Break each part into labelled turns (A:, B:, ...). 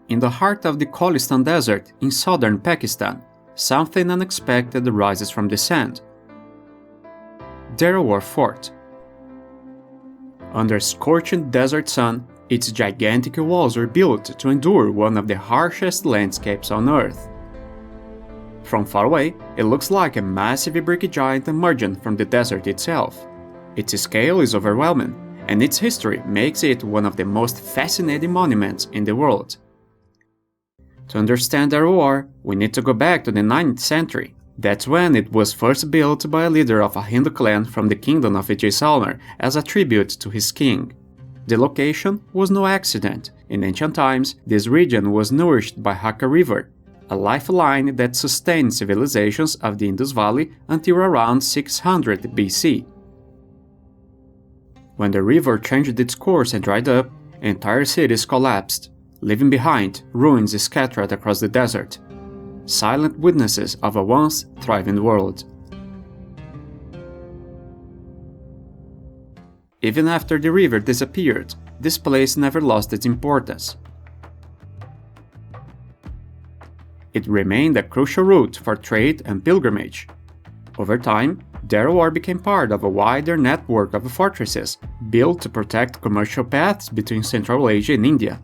A: In the heart of the Cholistan Desert in southern Pakistan, something unexpected rises from the sand. Derawar Fort. Under scorching desert sun, its gigantic walls were built to endure one of the harshest landscapes on Earth. From far away, it looks like a massive brick giant emerging from the desert itself. Its scale is overwhelming, and its history makes it one of the most fascinating monuments in the world. To understand Derawar, we need to go back to the 9th century. That's when it was first built by a leader of a Hindu clan from the kingdom of Jaisalmer as a tribute to his king. The location was no accident. In ancient times, this region was nourished by Hakra River, a lifeline that sustained civilizations of the Indus Valley until around 600 BC. When the river changed its course and dried up, entire cities collapsed, leaving behind ruins scattered across the desert, silent witnesses of a once thriving world. Even after the river disappeared, this place never lost its importance. It remained a crucial route for trade and pilgrimage. Over time, Derawar became part of a wider network of fortresses built to protect commercial paths between Central Asia and India.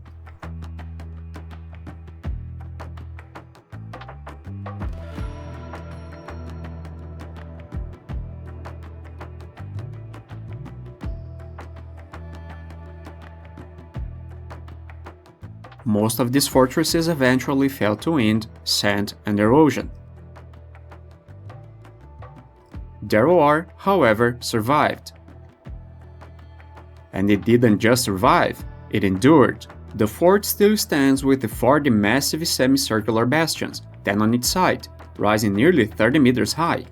A: Most of these fortresses eventually fell to wind, sand, and erosion. Derawar, however, survived. And it didn't just survive, it endured. The fort still stands with the 40 massive semicircular bastions, 10 on each side, rising nearly 30 meters high.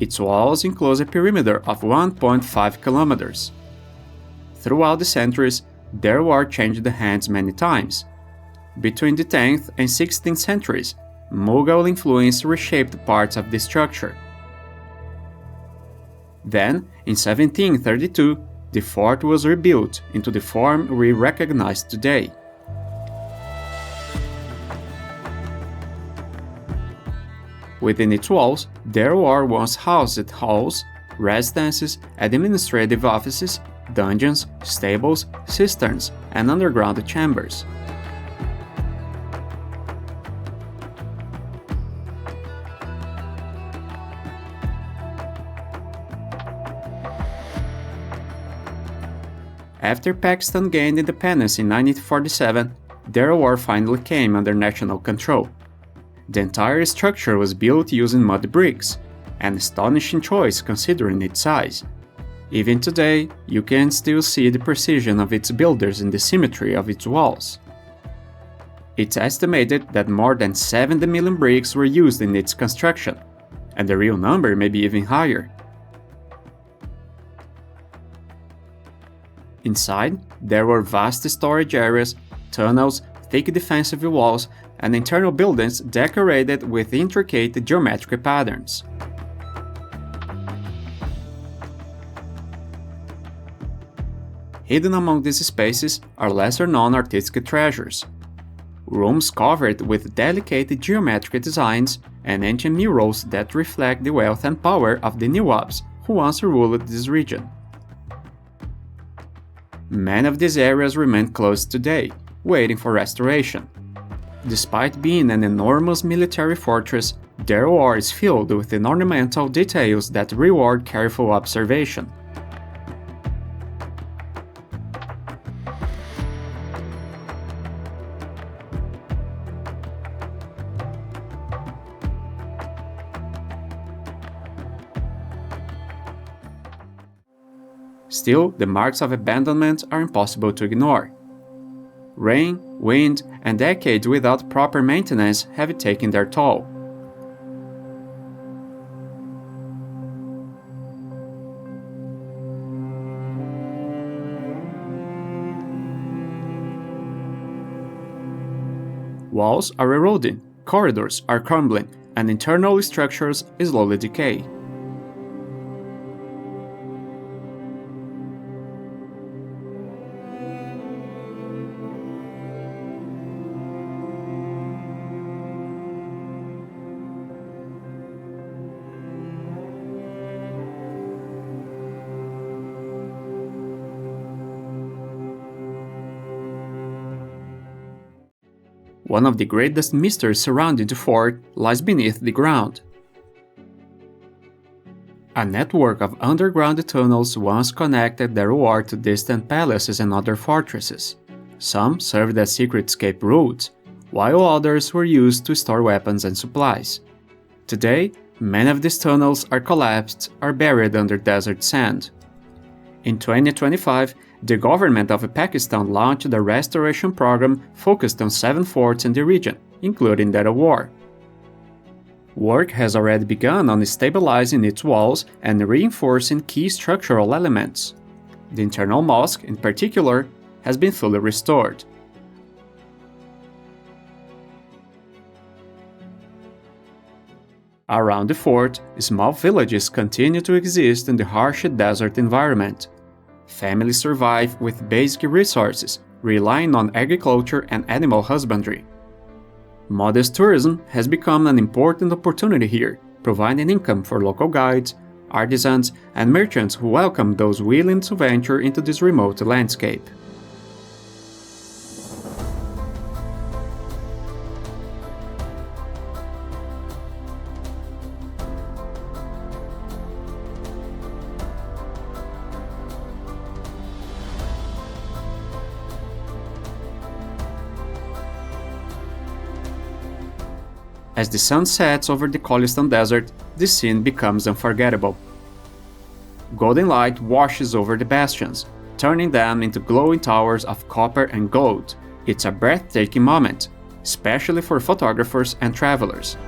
A: Its walls enclose a perimeter of 1.5 kilometers. Throughout the centuries, Derawar changed hands many times. Between the 10th and 16th centuries, Mughal influence reshaped parts of the structure. Then, in 1732, the fort was rebuilt into the form we recognize today. Within its walls, Derawar once housed halls, residences, administrative offices, dungeons, stables, cisterns, and underground chambers. After Pakistan gained independence in 1947, Derawar finally came under national control. The entire structure was built using mud bricks, an astonishing choice considering its size. Even today, you can still see the precision of its builders and the symmetry of its walls. It's estimated that more than 70 million bricks were used in its construction, and the real number may be even higher. Inside, there were vast storage areas, tunnels, thick defensive walls, and internal buildings decorated with intricate geometric patterns. Hidden among these spaces are lesser-known artistic treasures. Rooms covered with delicate geometric designs and ancient murals that reflect the wealth and power of the Nawabs who once ruled this region. Many of these areas remain closed today, waiting for restoration. Despite being an enormous military fortress, Derawar is filled with ornamental details that reward careful observation. Still, the marks of abandonment are impossible to ignore. Rain, wind, and decades without proper maintenance have taken their toll. Walls are eroding, corridors are crumbling, and internal structures slowly decay. One of the greatest mysteries surrounding the fort lies beneath the ground. A network of underground tunnels once connected Derawar to distant palaces and other fortresses. Some served as secret escape routes, while others were used to store weapons and supplies. Today, many of these tunnels are collapsed or buried under desert sand. In 2025, the government of Pakistan launched a restoration program focused on 7 forts in the region, including Derawar. Work has already begun on stabilizing its walls and reinforcing key structural elements. The internal mosque, in particular, has been fully restored. Around the fort, small villages continue to exist in the harsh desert environment. Families survive with basic resources, relying on agriculture and animal husbandry. Modest tourism has become an important opportunity here, providing income for local guides, artisans, and merchants who welcome those willing to venture into this remote landscape. As the sun sets over the Cholistan Desert, the scene becomes unforgettable. Golden light washes over the bastions, turning them into glowing towers of copper and gold. It's a breathtaking moment, especially for photographers and travelers.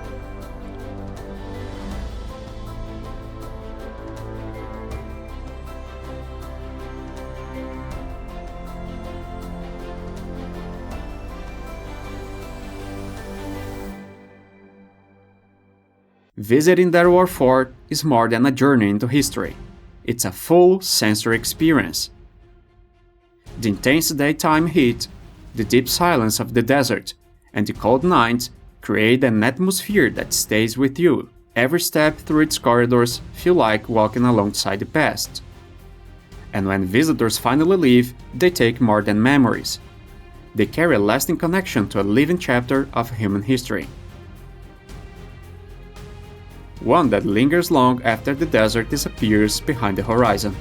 A: Visiting Derawar Fort is more than a journey into history. It's a full sensory experience. The intense daytime heat, the deep silence of the desert, and the cold nights create an atmosphere that stays with you. Every step through its corridors feels like walking alongside the past. And when visitors finally leave, they take more than memories. They carry a lasting connection to a living chapter of human history. One that lingers long after the desert disappears behind the horizon.